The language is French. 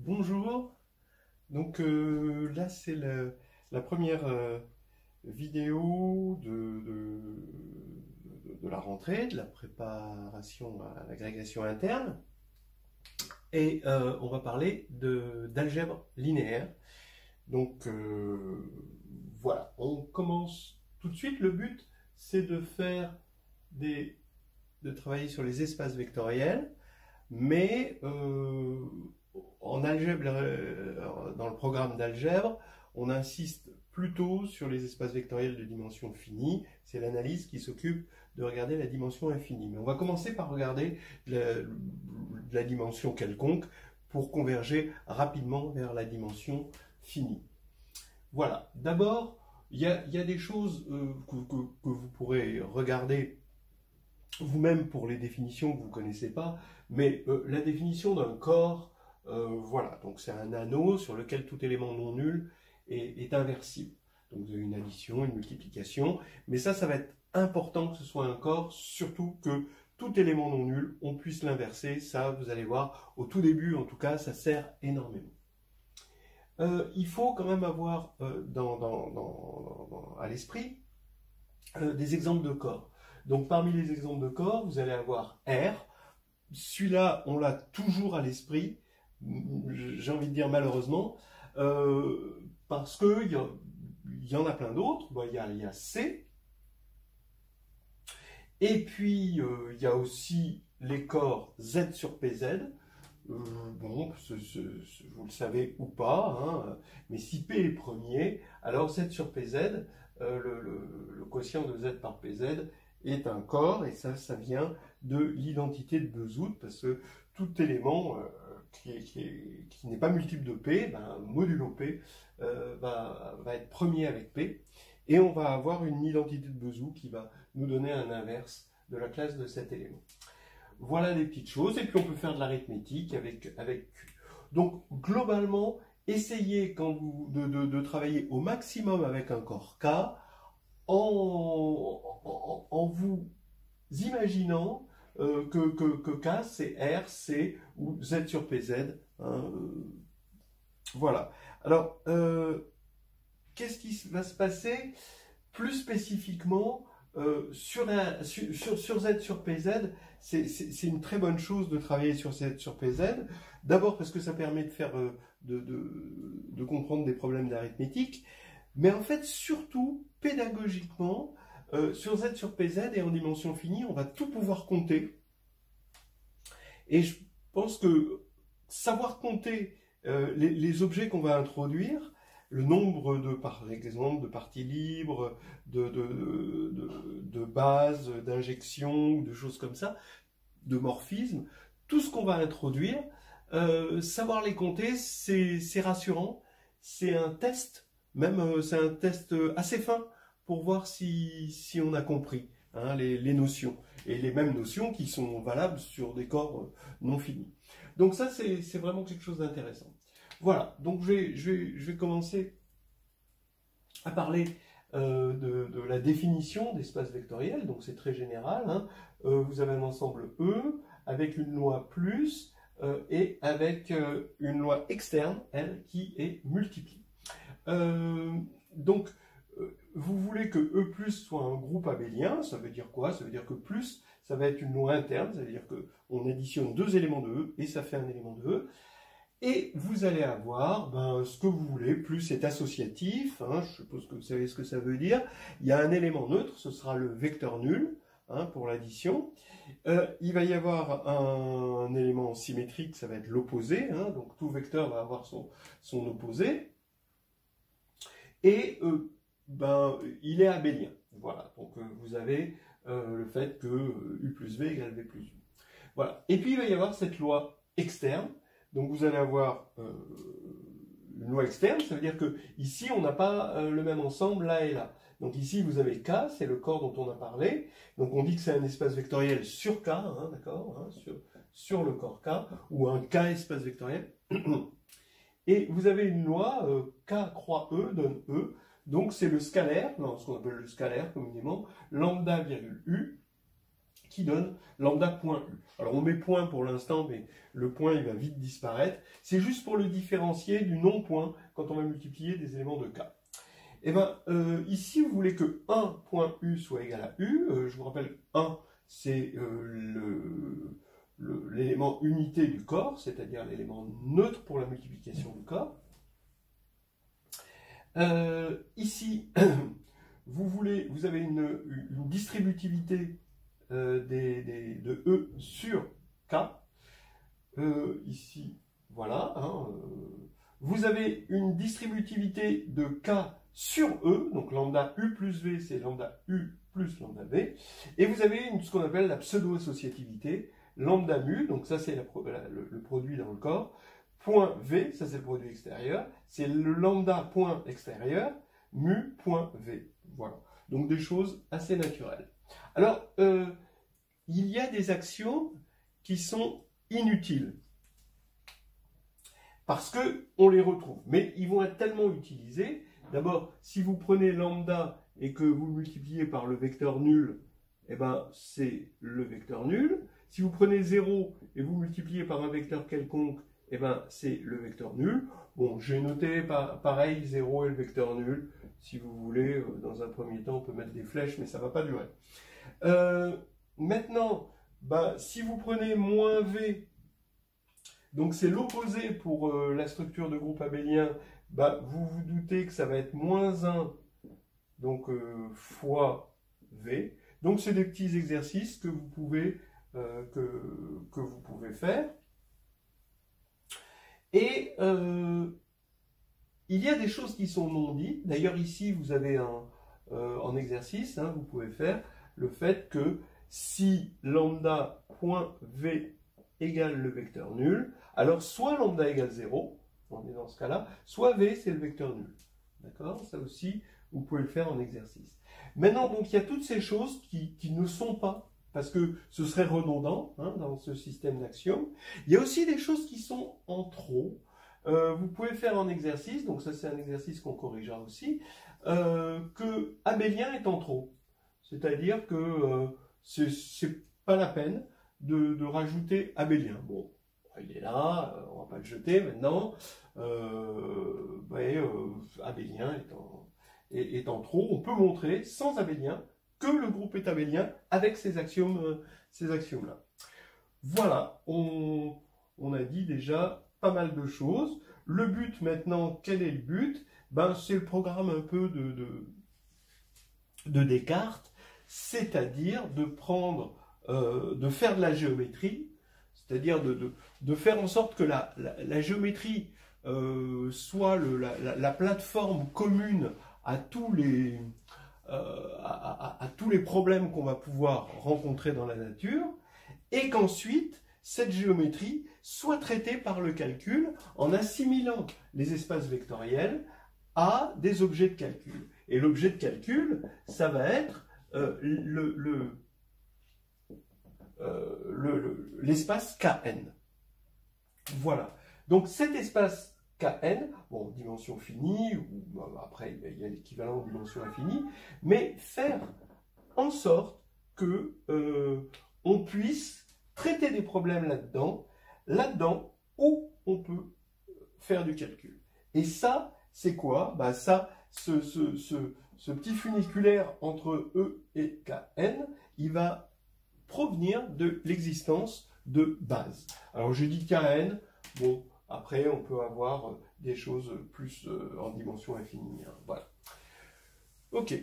Bonjour, donc là c'est la première vidéo de la rentrée, de la préparation à l'agrégation interne, et on va parler d'algèbre linéaire. Donc voilà, on commence tout de suite. Le but c'est de travailler sur les espaces vectoriels, mais en algèbre, dans le programme d'algèbre, on insiste plutôt sur les espaces vectoriels de dimension finie. C'est l'analyse qui s'occupe de regarder la dimension infinie. Mais on va commencer par regarder la dimension quelconque pour converger rapidement vers la dimension finie. Voilà. D'abord, il y a des choses que vous pourrez regarder vous-même pour les définitions que vous ne connaissez pas, mais la définition d'un corps, voilà, donc c'est un anneau sur lequel tout élément non nul est inversible. Donc vous avez une addition, une multiplication, mais ça va être important que ce soit un corps, surtout que tout élément non nul, on puisse l'inverser. Ça, vous allez voir, au tout début, en tout cas, ça sert énormément. Il faut quand même avoir à l'esprit des exemples de corps. Donc parmi les exemples de corps, vous allez avoir R. Celui-là, on l'a toujours à l'esprit, j'ai envie de dire malheureusement, parce qu'il y en a plein d'autres. Bon, il y a C, et puis il y a aussi les corps Z sur PZ. Bon, vous le savez ou pas, hein, mais si P est premier, alors Z sur PZ, le quotient de Z par PZ est un corps, et ça vient de l'identité de Bezout, parce que tout élément qui n'est pas multiple de P, modulo P, va être premier avec P, et on va avoir une identité de Bezout qui va nous donner un inverse de la classe de cet élément. Voilà des petites choses, et puis on peut faire de l'arithmétique avec Q. Donc globalement, essayez de travailler au maximum avec un corps K en vous imaginant que K c'est R, C ou Z sur PZ. Hein, voilà. Alors, qu'est-ce qui va se passer plus spécifiquement sur Z sur PZ? C'est une très bonne chose de travailler sur Z sur PZ. D'abord parce que ça permet de faire de comprendre des problèmes d'arithmétique, mais en fait surtout pédagogiquement sur Z sur PZ et en dimension finie, on va tout pouvoir compter. Et je pense que savoir compter les objets qu'on va introduire, le nombre par exemple, de parties libres, de bases, d'injections, de choses comme ça, de morphismes, tout ce qu'on va introduire, savoir les compter, c'est rassurant. C'est un test, même c'est un test assez fin pour voir si on a compris hein, les notions. Et les mêmes notions qui sont valables sur des corps non finis. Donc ça, c'est vraiment quelque chose d'intéressant. Voilà, donc je vais commencer à parler de la définition d'espace vectoriel, donc c'est très général. Hein. Vous avez un ensemble E avec une loi plus et avec une loi externe, elle, qui est multiplie. Donc, vous voulez que E plus soit un groupe abélien, ça veut dire quoi? Ça veut dire que plus, ça va être une loi interne, ça veut dire qu'on additionne deux éléments de E et ça fait un élément de E. Et vous allez avoir ce que vous voulez, plus est associatif, hein, je suppose que vous savez ce que ça veut dire. Il y a un élément neutre, ce sera le vecteur nul hein, pour l'addition. Il va y avoir un élément symétrique, ça va être l'opposé, hein, donc tout vecteur va avoir son opposé. Et il est abélien. Voilà, donc vous avez le fait que U plus V égale V plus U. Voilà, et puis il va y avoir cette loi externe. Donc vous allez avoir une loi externe, ça veut dire que ici on n'a pas le même ensemble là et là. Donc ici vous avez K, c'est le corps dont on a parlé. Donc on dit que c'est un espace vectoriel sur K, hein, d'accord, hein, sur le corps K, ou un K espace vectoriel. Et vous avez une loi, K croix E donne E, donc c'est le scalaire, ce qu'on appelle le scalaire communément, lambda virgule U, qui donne lambda.u. Alors on met point pour l'instant, mais le point il va vite disparaître. C'est juste pour le différencier du non-point quand on va multiplier des éléments de K. Et bien ici vous voulez que 1.u soit égal à u. Je vous rappelle 1 c'est l'élément unité du corps, c'est-à-dire l'élément neutre pour la multiplication du corps. Ici, vous avez une distributivité de E sur K. Ici, voilà. Vous avez une distributivité de K sur E, donc lambda U plus V, c'est lambda U plus lambda V. Et vous avez ce qu'on appelle la pseudo-associativité, lambda mu, donc ça c'est le produit dans le corps, point V, ça c'est le produit extérieur, c'est le lambda point extérieur, mu point V. Voilà, donc des choses assez naturelles. Alors, il y a des actions qui sont inutiles, parce qu'on les retrouve, mais ils vont être tellement utilisés. D'abord, si vous prenez lambda et que vous multipliez par le vecteur nul, eh ben, c'est le vecteur nul. Si vous prenez 0 et vous multipliez par un vecteur quelconque, eh ben, c'est le vecteur nul. Bon, j'ai noté pareil 0 et le vecteur nul. Si vous voulez, dans un premier temps, on peut mettre des flèches, mais ça ne va pas durer. Maintenant, ben, si vous prenez moins v, donc c'est l'opposé pour la structure de groupe abélien, ben, vous vous doutez que ça va être moins 1 donc, fois v. Donc c'est des petits exercices que vous pouvez faire. Et il y a des choses qui sont non dites. D'ailleurs, ici, vous avez en exercice, hein, vous pouvez faire le fait que si lambda.v égale le vecteur nul, alors soit lambda égale 0, on est dans ce cas-là, soit v, c'est le vecteur nul. D'accord? Ça aussi, vous pouvez le faire en exercice. Maintenant, donc, il y a toutes ces choses qui ne sont pas, parce que ce serait redondant hein, dans ce système d'axiomes. Il y a aussi des choses qui sont en trop. Vous pouvez faire en exercice, donc ça c'est un exercice qu'on corrigera aussi, que abélien est en trop. C'est-à-dire que c'est pas la peine de rajouter abélien. Bon, il est là, on va pas le jeter maintenant. Abélien est en trop. On peut montrer sans abélien que le groupe est abélien avec ces axiomes-là. Voilà, on a dit déjà pas mal de choses. Le but maintenant, quel est le but? Ben, c'est le programme un peu de Descartes, c'est-à-dire de faire de la géométrie, c'est-à-dire de faire en sorte que la géométrie soit la plateforme commune à tous les problèmes qu'on va pouvoir rencontrer dans la nature, et qu'ensuite, cette géométrie soit traitée par le calcul en assimilant les espaces vectoriels à des objets de calcul. Et l'objet de calcul, ça va être l'espace Kn. Voilà. Donc cet espace Kn, bon, dimension finie, ou après il y a l'équivalent de dimension infinie, mais faire en sorte que on puisse traiter des problèmes là-dedans où on peut faire du calcul. Et ça, c'est quoi? Bah ça, ce petit funiculaire entre E et Kn, il va provenir de l'existence de bases. Alors je dis Kn, bon, après on peut avoir des choses plus en dimension infinie. Hein, voilà. Ok.